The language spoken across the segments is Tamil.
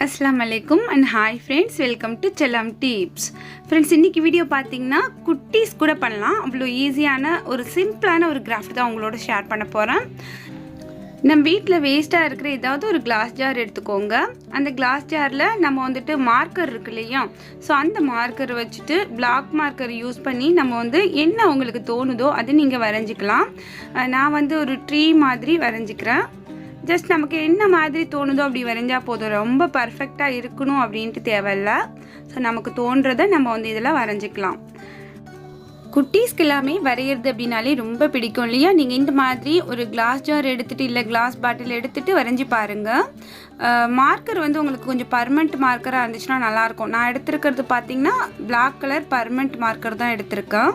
Assalamualaikum and hi friends, welcome to Chellam tips. Friends, இன்னைக்கு வீடியோ பாத்தீங்கன்னா குட்டீஸ் கூட பண்ணலாம் அவ்வளோ ஈஸியான ஒரு சிம்பிளான ஒரு கிராஃப்ட் தான் உங்களோட ஷேர் பண்ண போறேன். நம்ம வீட்ல வேஸ்டா இருக்கிற ஏதாவது ஒரு கிளாஸ் ஜார் எடுத்துக்கோங்க. அந்த கிளாஸ் ஜார்ல நம்ம வந்துட்டு மார்க்கர் இருக்கு இல்லையா, ஸோ அந்த மார்க்கர் வச்சுட்டு பிளாக் மார்க்கர் யூஸ் பண்ணி நம்ம வந்து என்ன உங்களுக்கு தோணுதோ அதை நீங்கள் வரைஞ்சிக்கலாம். நான் வந்து ஒரு ட்ரீ மாதிரி வரைஞ்சிக்கிறேன். ஜஸ்ட் நமக்கு என்ன மாதிரி தோணுதோ அப்படி வரைஞ்சா போதும், ரொம்ப பர்ஃபெக்டாக இருக்கணும் அப்படின்ட்டு தேவையில்லை. ஸோ நமக்கு தோன்றதை நம்ம வந்து இதெல்லாம் வரைஞ்சிக்கலாம். குட்டீஸ்க்கு எல்லாமே வரைகிறது அப்படின்னாலே ரொம்ப பிடிக்கும் இல்லையா. நீங்கள் இந்த மாதிரி ஒரு கிளாஸ் ஜார் எடுத்துகிட்டு இல்லை கிளாஸ் பாட்டில் எடுத்துகிட்டு வரைஞ்சி பாருங்கள். மார்க்கர் வந்து உங்களுக்கு கொஞ்சம் பர்மனெண்ட் மார்க்கராக இருந்துச்சுன்னா நல்லாயிருக்கும். நான் எடுத்துருக்கிறது பார்த்திங்கன்னா பிளாக் கலர் பர்மனெண்ட் மார்க்கர் தான் எடுத்திருக்கேன்.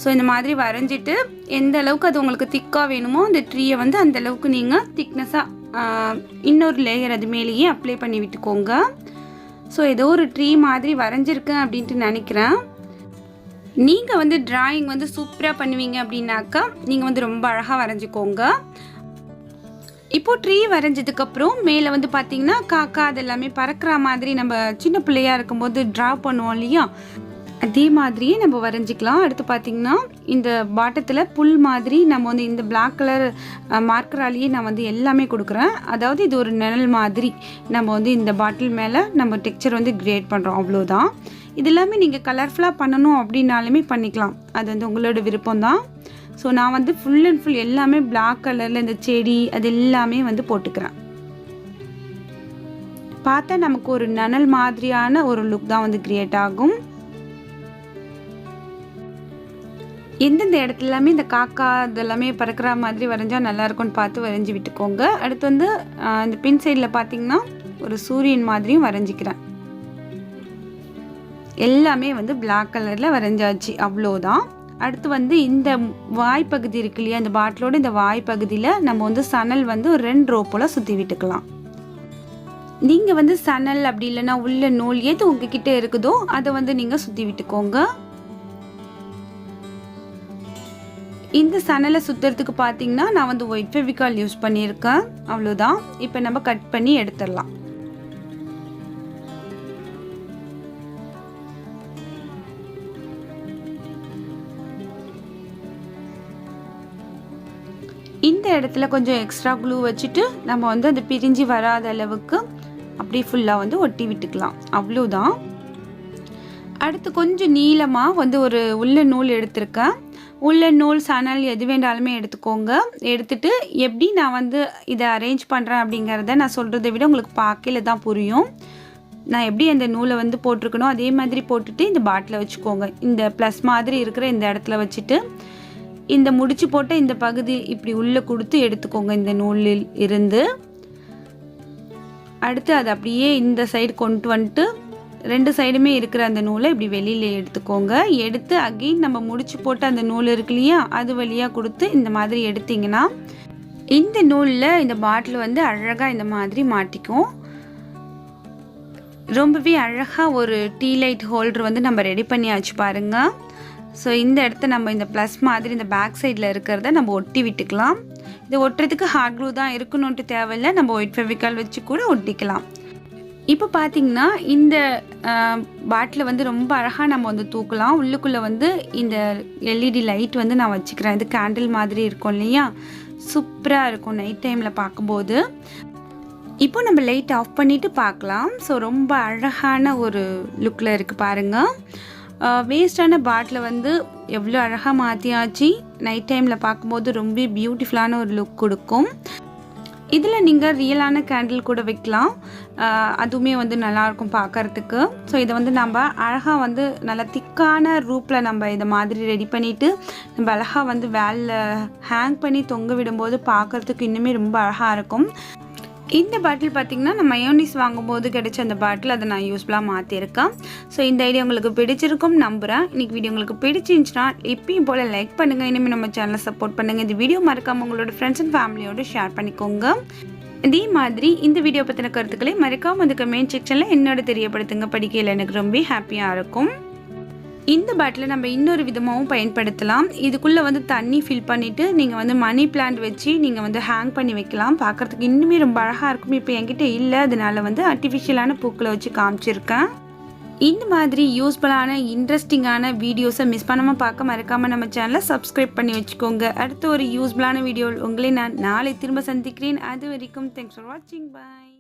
ஸோ இந்த மாதிரி வரைஞ்சிட்டு எந்த அளவுக்கு அது உங்களுக்கு திக்காக வேணுமோ அந்த ட்ரீயை வந்து அந்த அளவுக்கு நீங்கள் திக்னஸாக இன்னொரு லேயர் அது மேலேயே அப்ளை பண்ணி விட்டுக்கோங்க. ஸோ ஏதோ ஒரு ட்ரீ மாதிரி வரைஞ்சிருக்கேன் அப்படின்ட்டு நினைக்கிறேன். நீங்கள் வந்து டிராயிங் வந்து சூப்பராக பண்ணுவீங்க அப்படின்னாக்கா நீங்கள் வந்து ரொம்ப அழகாக வரைஞ்சிக்கோங்க. இப்போது ட்ரீ வரைஞ்சதுக்கப்புறம் மேலே வந்து பார்த்திங்கன்னா காக்கா அதெல்லாமே பறக்கிற மாதிரி நம்ம சின்ன பிள்ளையாக இருக்கும்போது ட்ரா பண்ணுவோம் இல்லையா, அதே மாதிரியே நம்ம வரைஞ்சிக்கலாம். அடுத்து பார்த்திங்கன்னா இந்த பாட்டத்தில் புல் மாதிரி நம்ம வந்து இந்த பிளாக் கலர் மார்க்கராலேயே நான் வந்து எல்லாமே கொடுக்குறேன். அதாவது இது ஒரு நிழல் மாதிரி நம்ம வந்து இந்த பாட்டில் மேலே நம்ம டெக்ஸ்சர் வந்து கிரியேட் பண்ணுறோம், அவ்வளோதான். இது எல்லாமே நீங்கள் கலர்ஃபுல்லாக பண்ணணும் அப்படின்னாலுமே பண்ணிக்கலாம், அது வந்து உங்களோட விருப்பம்தான். ஸோ நான் வந்து ஃபுல் அண்ட் ஃபுல் எல்லாமே பிளாக் கலரில் இந்த செடி அது எல்லாமே வந்து போட்டுக்கிறேன். பார்த்தா நமக்கு ஒரு நிழல் மாதிரியான ஒரு லுக் தான் வந்து கிரியேட் ஆகும். எந்தெந்த இடத்துல எல்லாமே இந்த காக்கா இதெல்லாமே பறக்கிற மாதிரி வரைஞ்சால் நல்லாயிருக்கும்னு பார்த்து வரைஞ்சி விட்டுக்கோங்க. அடுத்து வந்து இந்த பின் சைடில் பார்த்திங்கன்னா ஒரு சூரியன் மாதிரியும் வரைஞ்சிக்கிறேன். எல்லாமே வந்து பிளாக் கலரில் வரைஞ்சாச்சு, அவ்வளோதான். அடுத்து வந்து இந்த வாய்ப்பகுதி இருக்கு இல்லையா, இந்த பாட்டிலோட இந்த வாய்ப்பகுதியில் நம்ம வந்து சணல் வந்து ஒரு 2 ரோ போல் சுற்றி விட்டுக்கலாம். நீங்கள் வந்து சணல் அப்படி இல்லைன்னா உள்ள நூல் எது உங்ககிட்ட இருக்குதோ அதை வந்து நீங்கள் சுற்றி விட்டுக்கோங்க. இந்த சணலை சுற்றுறதுக்கு பார்த்தீங்கன்னா நான் வந்து ஒயிட் ஃபெவிகால் யூஸ் பண்ணியிருக்கேன், அவ்வளோதான். இப்போ நம்ம கட் பண்ணி எடுத்துடலாம். இந்த இடத்துல கொஞ்சம் எக்ஸ்ட்ரா க்ளூ வச்சுட்டு நம்ம வந்து அது பிரிஞ்சு வராத அளவுக்கு அப்படியே ஃபுல்லாக வந்து ஒட்டி விட்டுக்கலாம், அவ்வளோதான். அடுத்து கொஞ்சம் நீளமாக வந்து ஒரு உள்ள நூல் எடுத்திருக்கேன். உள்ள நூல் சணல் எது வேண்டாலுமே எடுத்துக்கோங்க. எடுத்துட்டு எப்படி நான் வந்து இதை அரேஞ்ச் பண்ணுறேன் அப்படிங்கிறத நான் சொல்கிறத விட உங்களுக்கு பார்க்கல தான் புரியும். நான் எப்படி அந்த நூலை வந்து போட்டிருக்கணும் அதே மாதிரி போட்டுட்டு இந்த பாட்டில் வச்சுக்கோங்க. இந்த ப்ளஸ் மாதிரி இருக்கிற இந்த இடத்துல வச்சுட்டு இந்த முடிச்சு போட்ட இந்த பகுதி இப்படி உள்ளே கொடுத்து எடுத்துக்கோங்க இந்த நூலில் இருந்து. அடுத்து அதை அப்படியே இந்த சைடு கொண்டு வந்துட்டு 2 சைடுமே இருக்கிற அந்த நூலை இப்படி வெளியில் எடுத்துக்கோங்க. எடுத்து அகெயின் நம்ம முடிச்சு போட்டு அந்த நூல் இருக்கு இல்லையா அது வழியாக கொடுத்து இந்த மாதிரி எடுத்திங்கன்னா இந்த நூலில் இந்த பாட்டில் வந்து அழகாக இந்த மாதிரி மாட்டிக்கும். ரொம்பவே அழகாக ஒரு டீ லைட் ஹோல்டர் வந்து நம்ம ரெடி பண்ணியாச்சு பாருங்கள். ஸோ இந்த இடத்த நம்ம இந்த ப்ளஸ் மாதிரி இந்த பேக் சைடில் இருக்கிறத நம்ம ஒட்டி விட்டுக்கலாம். இது ஒட்டுறதுக்கு ஹார்ட் க்ளூ தான் இருக்கணுன்ட்டு தேவையில்லை, நம்ம ஒயிட் ஃபெவிகால் வச்சு கூட ஒட்டிக்கலாம். இப்போ பார்த்திங்கன்னா இந்த பாட்டில் வந்து ரொம்ப அழகாக நம்ம வந்து தூக்கலாம். உள்ளுக்குள்ளே வந்து இந்த எல்இடி லைட் வந்து நான் வச்சுக்கிறேன். இது கேண்டில் மாதிரி இருக்கும் இல்லையா, சூப்பராக இருக்கும் நைட் டைமில் பார்க்கும்போது. இப்போ நம்ம லைட் ஆஃப் பண்ணிவிட்டு பார்க்கலாம். ஸோ ரொம்ப அழகான ஒரு லுக்கில் இருக்குது பாருங்கள். வேஸ்டான பாட்டில் வந்து எவ்வளோ அழகாக மாற்றியாச்சு. நைட் டைமில் பார்க்கும்போது ரொம்ப பியூட்டிஃபுல்லான ஒரு லுக் கொடுக்கும். இதில் நீங்கள் ரியலான கேண்டில் கூட வைக்கலாம், அதுவுமே வந்து நல்லாயிருக்கும் பார்க்குறதுக்கு. ஸோ இதை வந்து நம்ம அழகாக வந்து நல்லா திக்கான ரூப்பில் நம்ம இதை மாதிரி ரெடி பண்ணிவிட்டு நம்ம அழகாக வந்து வேலில் ஹேங் பண்ணி தொங்க விடும்போது பார்க்குறதுக்கு இன்னுமே ரொம்ப அழகாக இருக்கும். இந்த பாட்டில் பார்த்திங்கன்னா நான் மயோனிஸ் வாங்கும்போது கிடைச்ச அந்த பாட்டில் அதை நான் யூஸ்ஃபுல்லாக மாற்றிருக்கேன். ஸோ இந்த ஐடியா உங்களுக்கு பிடிச்சிருக்கும் நம்புகிறேன். இன்றைக்கி வீடியோ உங்களுக்கு பிடிச்சிருந்துச்சுன்னா எப்பயும் போல் லைக் பண்ணுங்கள், இனிமேல் நம்ம சேனலை சப்போர்ட் பண்ணுங்கள். இந்த வீடியோ மறக்காமல் உங்களோட ஃப்ரெண்ட்ஸ் அண்ட் ஃபேமிலியோடு ஷேர் பண்ணிக்கோங்க. இதே மாதிரி இந்த வீடியோ பற்றின கருத்துக்களை மறக்காமல் அந்த கமெண்ட் செக்ஷனில் என்னோட தெரியப்படுத்துங்க. படிக்கையில் எனக்கு ரொம்ப ஹாப்பியாக இருக்கும். இந்த பாட்டிலை நம்ம இன்னொரு விதமாகவும் பயன்படுத்தலாம். இதுக்குள்ளே வந்து தண்ணி ஃபில் பண்ணிவிட்டு நீங்கள் வந்து மணி பிளான்ட் வச்சு நீங்கள் வந்து ஹேங் பண்ணி வைக்கலாம். பார்க்குறதுக்கு இன்னுமே ரொம்ப அழகாக இருக்கும். இப்போ என்கிட்ட இல்லை, அதனால வந்து ஆர்டிஃபிஷியலான பூக்களை வச்சு காமிச்சிருக்கேன். இந்த மாதிரி யூஸ்ஃபுல்லான இன்ட்ரெஸ்டிங்கான வீடியோஸை மிஸ் பண்ணாமல் பார்க்க மறக்காமல் நம்ம சேனலை சப்ஸ்கிரைப் பண்ணி வச்சுக்கோங்க. அடுத்த ஒரு யூஸ்ஃபுல்லான வீடியோ உங்களை நான் நாளை திரும்ப சந்திக்கிறேன். அது வரைக்கும் தேங்க்ஸ் ஃபார் வாட்சிங். பாய்.